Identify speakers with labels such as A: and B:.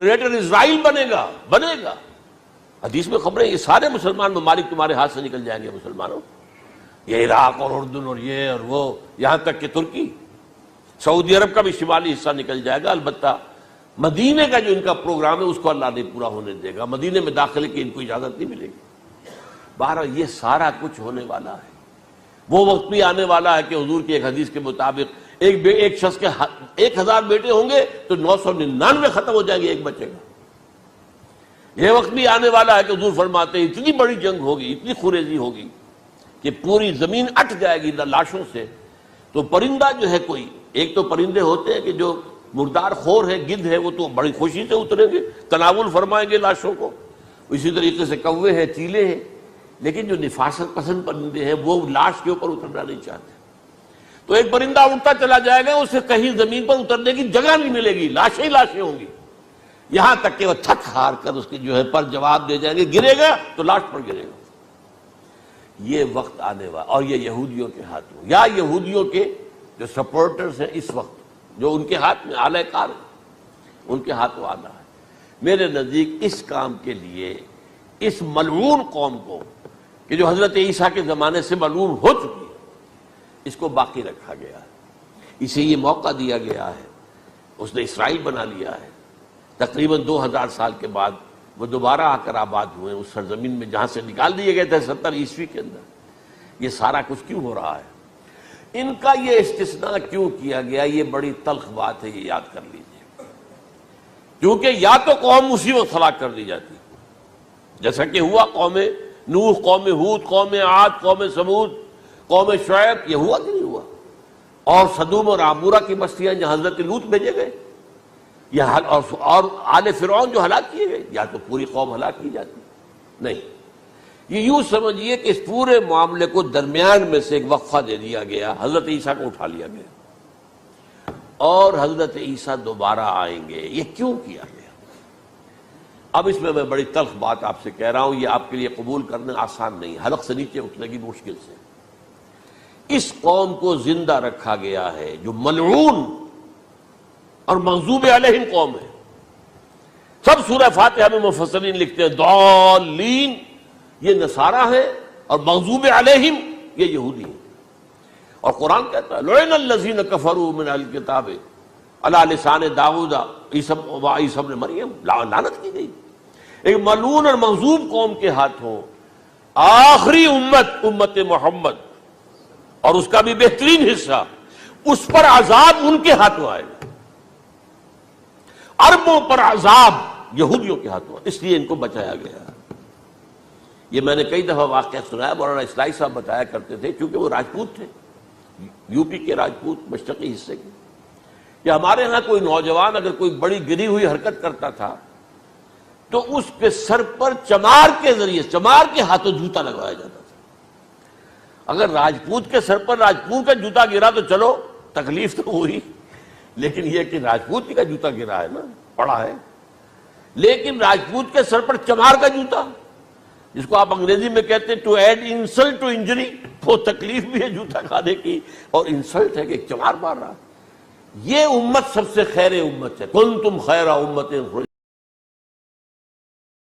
A: Greater اسرائیل بنے گا. حدیث میں خبریں یہ سارے مسلمان ممالک تمہارے ہاتھ سے نکل جائیں گے مسلمانوں. یہ عراق اور اردن اور یہ اور وہ، یہاں تک کہ ترکی، سعودی عرب کا بھی شمالی حصہ نکل جائے گا. البتہ مدینے کا جو ان کا پروگرام ہے اس کو اللہ نہیں پورا ہونے دے گا. مدینے میں داخلے کی ان کو اجازت نہیں ملے گی. بہرحال یہ سارا کچھ ہونے والا ہے. وہ وقت بھی آنے والا ہے کہ حضور کی ایک حدیث کے مطابق ایک شخص کے 1000 بیٹے ہوں گے تو 999 ختم ہو جائیں گے، ایک بچے گا. یہ وقت بھی آنے والا ہے کہ حضور فرماتے ہیں اتنی بڑی جنگ ہوگی، اتنی خوریزی ہوگی کہ پوری زمین اٹ جائے گی لاشوں سے. تو پرندہ جو ہے کوئی، ایک تو پرندے ہوتے ہیں کہ جو مردار خور ہے، گدھ ہے، وہ تو بڑی خوشی سے اتریں گے، تناول فرمائیں گے لاشوں کو. اسی طریقے سے کوے ہیں، چیلے ہیں. لیکن جو نفاست پسند پرندے ہیں وہ لاش کے اوپر اترنا نہیں چاہتے. تو ایک پرندہ اڑتا چلا جائے گا، اسے کہیں زمین پر اترنے کی جگہ نہیں ملے گی، لاشیں ہی لاشیں ہوں گی. یہاں تک کہ وہ تھک ہار کر اس کے جو ہے پر جواب دے جائیں گے، گرے گا تو لاش پر گرے گا. یہ وقت آنے والا، اور یہ یہودیوں کے ہاتھوں، یا یہودیوں کے جو سپورٹرز ہیں اس وقت، جو ان کے ہاتھ میں آلہ کار ہیں، ان کے ہاتھوں آنا ہے. میرے نزدیک اس کام کے لیے اس ملعون قوم کو، کہ جو حضرت عیسیٰ کے زمانے سے ملعون ہو چکی ہے، اس کو باقی رکھا گیا ہے. اسے یہ موقع دیا گیا ہے. اس نے اسرائیل بنا لیا ہے. تقریباً 2000 سال کے بعد وہ دوبارہ آ کر آباد ہوئے اس سرزمین میں جہاں سے نکال دیے گئے تھے 70 عیسوی کے اندر. یہ سارا کچھ کیوں ہو رہا ہے؟ ان کا یہ استثناء کیوں کیا گیا؟ یہ بڑی تلخ بات ہے، یہ یاد کر لیجیے. کیونکہ یا تو قوم اسی وقت ہلاک کر دی جاتی، جیسا کہ ہوا قوم نوح، قوم ہود، قوم عاد، قوم ثمود، قوم شعیب. یہ ہوا کہ نہیں ہوا؟ اور سدوم اور عمورہ کی بستیاں جہاں حضرت لوط بھیجے گئے، اور آل فرعون جو ہلاک کیے گئے. یا تو پوری قوم ہلاک کی جاتی، نہیں. یہ یوں سمجھیے کہ اس پورے معاملے کو درمیان میں سے ایک وقفہ دے دیا گیا، حضرت عیسیٰ کو اٹھا لیا گیا، اور حضرت عیسیٰ دوبارہ آئیں گے. یہ کیوں کیا گیا؟ اب اس میں بڑی تلخ بات آپ سے کہہ رہا ہوں، یہ آپ کے لیے قبول کرنا آسان نہیں، حلق سے نیچے اٹھنے کی مشکل سے. اس قوم کو زندہ رکھا گیا ہے جو ملعون اور مغضوب علیہم قوم ہے. سب سورہ فاتحہ میں مفسرین لکھتے ہیں ضالین، یہ نصارہ ہیں، اور مغضوب علیہم یہ یہودی ہیں. اور قرآن کہتا ہے لعن الذین کفروا من اہل الکتاب علی لسان داؤد وعیسی ابن مریم، لعنت کی گئی. ایک ملعون اور مغضوب قوم کے ہاتھوں آخری امت محمد، اور اس کا بھی بہترین حصہ، اس پر عذاب ان کے ہاتھوں آئے گا. عربوں پر عذاب یہودیوں کے ہاتھوں، اس لیے ان کو بچایا گیا. یہ میں نے کئی دفعہ واقعہ سنایا، مولانا اسلائی صاحب بتایا کرتے تھے، کیونکہ وہ راجپوت تھے، یو پی کے راجپوت، مشرقی حصے کے، کہ ہمارے ہاں کوئی نوجوان اگر کوئی بڑی گری ہوئی حرکت کرتا تھا تو اس کے سر پر چمار کے ذریعے، چمار کے ہاتھوں جوتا لگوایا جاتا تھا. اگر راجپوت کے سر پر راجپوت کا جوتا گرا تو چلو تکلیف تو ہوئی، لیکن یہ کہ راجپوت کا جوتا گرا ہے نا، پڑا ہے. لیکن راجپوت کے سر پر چمار کا جوتا، جس کو آپ انگریزی میں کہتے ہیں to add insult to injury, وہ تکلیف بھی ہے جوتا کھانے کی، اور انسلٹ ہے کہ ایک چمار مار رہا. یہ امت سب سے خیر امت ہے. کنتم خیر امت